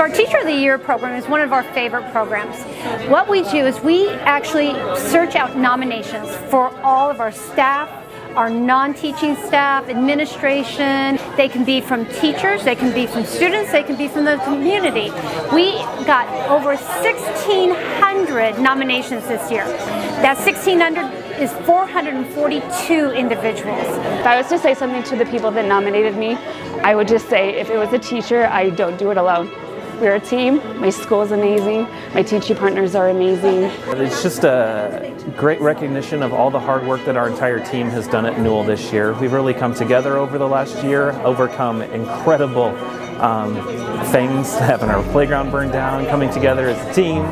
So our Teacher of the Year program is one of our favorite programs. What we do is we actually search out nominations for all of our staff, our non-teaching staff, administration. They can be from teachers, they can be from students, they can be from the community. We got over 1,600 nominations this year. That 1,600 is 442 individuals. If I was to say something to the people that nominated me, I would just say if it was a teacher, I don't do it alone. We're a team. My school is amazing. My teaching partners are amazing. It's just a great recognition of all the hard work that our entire team has done at Newell this year. We've really come together over the last year, overcome incredible things, having our playground burned down, coming together as a team.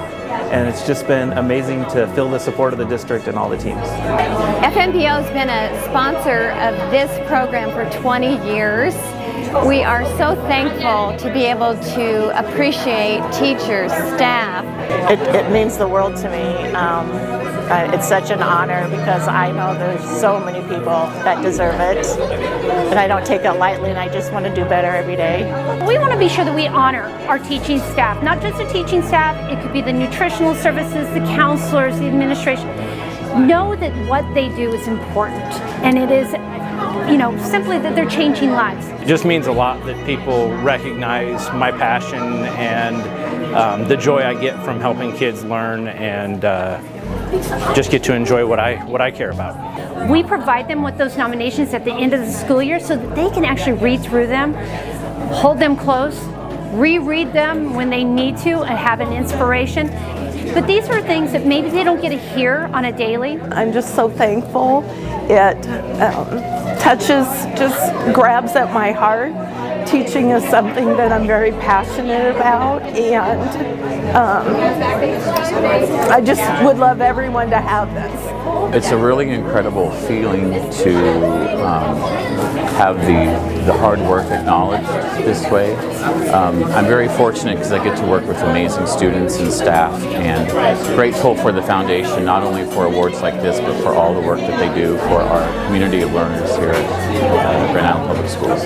And it's just been amazing to feel the support of the district and all the teams. FNPO has been a sponsor of this program for 20 years. We are so thankful to be able to appreciate teachers, staff. It means the world to me. It's such an honor because I know there's so many people that deserve it. And I don't take it lightly, and I just want to do better every day. We want to be sure that we honor our teaching staff, not just the teaching staff, it could be the nutritional services, the counselors, the administration. Know that what they do is important, and it is, simply that they're changing lives. It just means a lot that people recognize my passion and the joy I get from helping kids learn and just get to enjoy what I care about. We provide them with those nominations at the end of the school year so that they can actually read through them, hold them close, reread them when they need to and have an inspiration. But these are things that maybe they don't get to hear on a daily. I'm just so thankful. It touches, just grabs at my heart. Teaching is something that I'm very passionate about, and I just would love everyone to have this. It's a really incredible feeling to have the hard work acknowledged this way. I'm very fortunate because I get to work with amazing students and staff, and grateful for the foundation, not only for awards like this, but for all the work that they do for our community of learners here at Grand Island Public Schools.